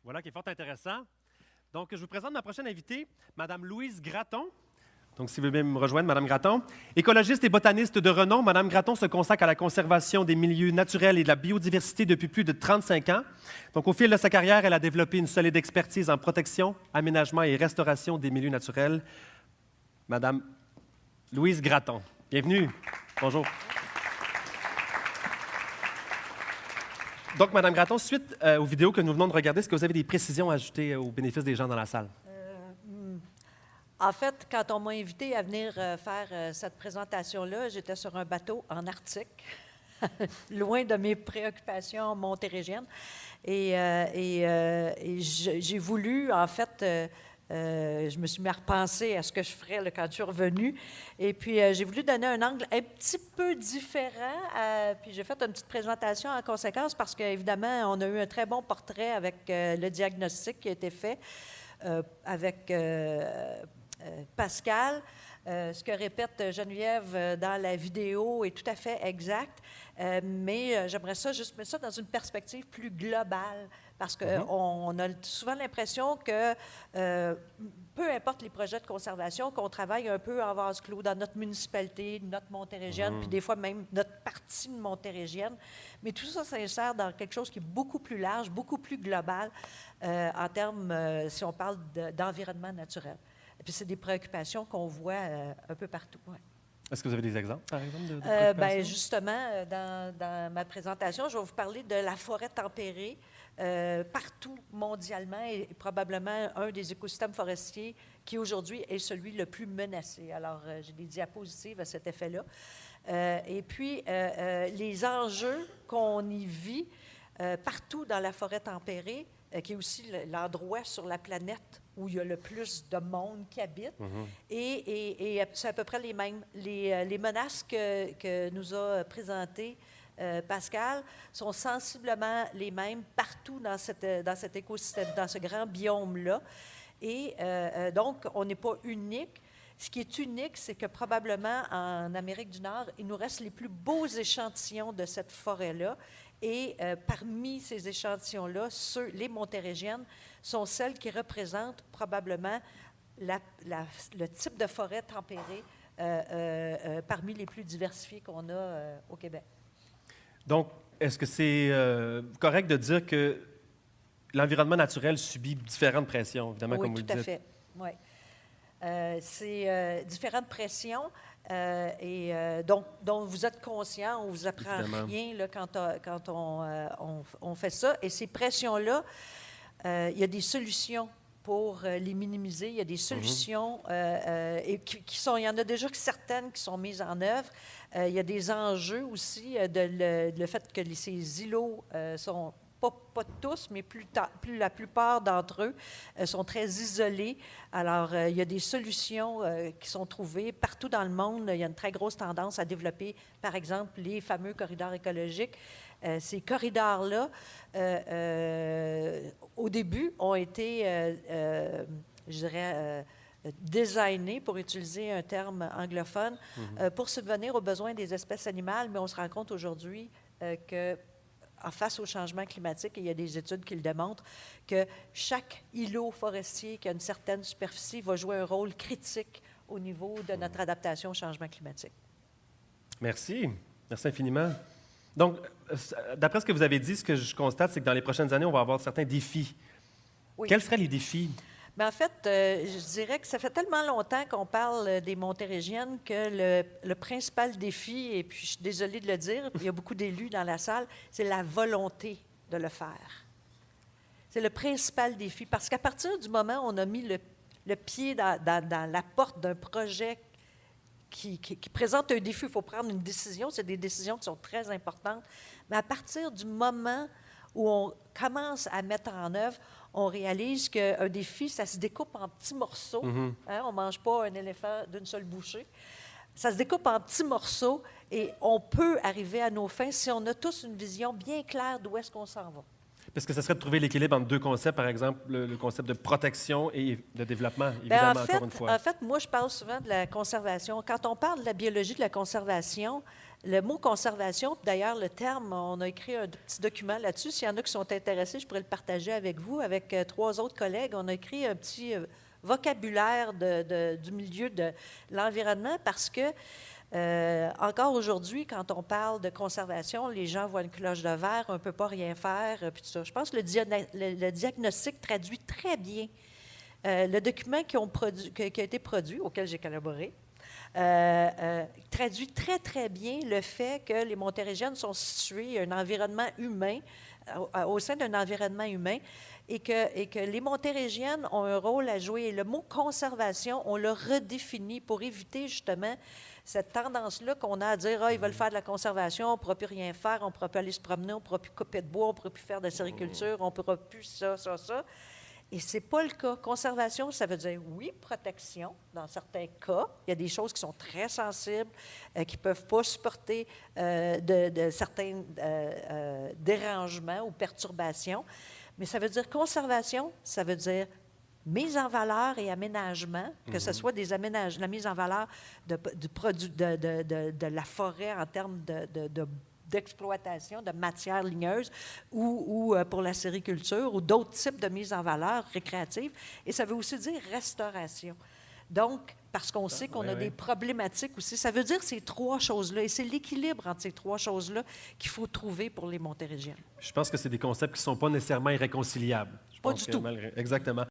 Voilà qui est fort intéressant. Donc, je vous présente ma prochaine invitée, Mme Louise Gratton. Donc, si vous voulez me rejoindre, Mme Gratton. Écologiste et botaniste de renom, Mme Gratton se consacre à la conservation des milieux naturels et de la biodiversité depuis plus de 35 ans. Donc, au fil de sa carrière, elle a développé une solide expertise en protection, aménagement et restauration des milieux naturels. Mme Louise Gratton. Bienvenue. Bonjour. Donc, Mme Gratton, suite aux vidéos que nous venons de regarder, est-ce que vous avez des précisions à ajouter au bénéfice des gens dans la salle? En fait, quand on m'a invité à venir faire cette présentation-là, j'étais sur un bateau en Arctique, loin de mes préoccupations montérégiennes. Et j'ai voulu, en fait, je me suis mis à repenser à ce que je ferais là, quand je suis revenue. Et puis, j'ai voulu donner un angle un petit peu différent. Puis, j'ai fait une petite présentation en conséquence parce qu'évidemment, on a eu un très bon portrait avec le diagnostic qui a été fait avec Pascal. Ce que répète Geneviève dans la vidéo est tout à fait exact, mais j'aimerais ça juste mettre ça dans une perspective plus globale, parce qu'on a souvent l'impression que, peu importe les projets de conservation, qu'on travaille un peu en vase clos dans notre municipalité, notre Montérégienne, puis des fois même notre partie de Montérégienne, mais tout ça s'insère dans quelque chose qui est beaucoup plus large, beaucoup plus global en termes, si on parle d'environnement naturel. Et puis, c'est des préoccupations qu'on voit un peu partout. Ouais. Est-ce que vous avez des exemples, par exemple, de préoccupations? Bien, justement, dans ma présentation, je vais vous parler de la forêt tempérée partout mondialement et probablement un des écosystèmes forestiers qui, aujourd'hui, est celui le plus menacé. Alors, j'ai des diapositives à cet effet-là. Et puis, les enjeux qu'on y vit partout dans la forêt tempérée, qui est aussi l'endroit sur la planète où il y a le plus de monde qui habite. Et c'est à peu près les mêmes. Les menaces que nous a présentées Pascal sont sensiblement les mêmes partout dans cet écosystème, dans ce grand biome-là. Et donc, on n'est pas unique. Ce qui est unique, c'est que probablement en Amérique du Nord, il nous reste les plus beaux échantillons de cette forêt-là. Et parmi ces échantillons-là, les montérégiennes sont celles qui représentent probablement le type de forêt tempérée parmi les plus diversifiées qu'on a au Québec. Donc, est-ce que c'est correct de dire que l'environnement naturel subit différentes pressions, évidemment, oui, comme vous le dites? Oui, tout à fait. Oui. C'est différentes pressions dont vous êtes conscient, on ne vous apprend rien là, quand on fait ça. Et ces pressions-là, il y a des solutions pour les minimiser. Il y a des solutions il y en a déjà certaines qui sont mises en œuvre. Il y a des enjeux aussi le fait que ces îlots sont pas tous, mais la plupart d'entre eux sont très isolés. Alors, il y a des solutions qui sont trouvées partout dans le monde. Il y a une très grosse tendance à développer, par exemple, les fameux corridors écologiques. Ces corridors-là, au début, ont été, je dirais, designés, pour utiliser un terme anglophone, pour subvenir aux besoins des espèces animales, mais on se rend compte aujourd'hui que face au changement climatique, et il y a des études qui le démontrent, que chaque îlot forestier qui a une certaine superficie va jouer un rôle critique au niveau de notre adaptation au changement climatique. Merci. Merci infiniment. Donc, d'après ce que vous avez dit, ce que je constate, c'est que dans les prochaines années, on va avoir certains défis. Oui. Quels seraient les défis? Mais en fait, je dirais que ça fait tellement longtemps qu'on parle des montérégiennes que le principal défi, et puis je suis désolée de le dire, il y a beaucoup d'élus dans la salle, c'est la volonté de le faire. C'est le principal défi, parce qu'à partir du moment où on a mis le pied dans la porte d'un projet qui présente un défi, il faut prendre une décision, c'est des décisions qui sont très importantes, mais à partir du moment où on commence à mettre en œuvre, on réalise qu'un défi, ça se découpe en petits morceaux. On ne mange pas un éléphant d'une seule bouchée. Ça se découpe en petits morceaux et on peut arriver à nos fins si on a tous une vision bien claire d'où est-ce qu'on s'en va. Parce que ça serait de trouver l'équilibre entre deux concepts, par exemple, le concept de protection et de développement, évidemment, encore une fois. En fait, moi, je parle souvent de la conservation. Quand on parle de la biologie de la conservation, Le mot conservation, d'ailleurs, le terme, on a écrit un petit document là-dessus. S'il y en a qui sont intéressés, je pourrais le partager avec vous. Avec 3 autres collègues, on a écrit un petit vocabulaire du milieu de l'environnement parce que, encore aujourd'hui, quand on parle de conservation, les gens voient une cloche de verre, on ne peut pas rien faire, puis tout ça. Je pense que le diagnostic traduit très bien le document qui a été produit, auquel j'ai collaboré, traduit très, très bien le fait que les Montérégiennes sont situées un environnement humain, au sein d'un environnement humain, et que les Montérégiennes ont un rôle à jouer. Et le mot conservation, on l'a redéfini pour éviter justement cette tendance-là qu'on a à dire « Ah, ils veulent faire de la conservation, on ne pourra plus rien faire, on ne pourra plus aller se promener, on ne pourra plus couper de bois, on ne pourra plus faire de la sériculture, on ne pourra plus ça, ça, ça ». Et ce n'est pas le cas. Conservation, ça veut dire, oui, protection, dans certains cas. Il y a des choses qui sont très sensibles, qui ne peuvent pas supporter de certains dérangements ou perturbations. Mais ça veut dire conservation, ça veut dire mise en valeur et aménagement, que ce soit la mise en valeur de la forêt en termes d'exploitation de matières ligneuses ou pour la sériculture ou d'autres types de mise en valeur récréative. Et ça veut aussi dire restauration. Donc, parce qu'on sait qu'on a des problématiques aussi. Ça veut dire ces 3 choses-là. Et c'est l'équilibre entre ces 3 choses-là qu'il faut trouver pour les Montérégiennes. Je pense que c'est des concepts qui ne sont pas nécessairement irréconciliables. Pas du tout. Exactement.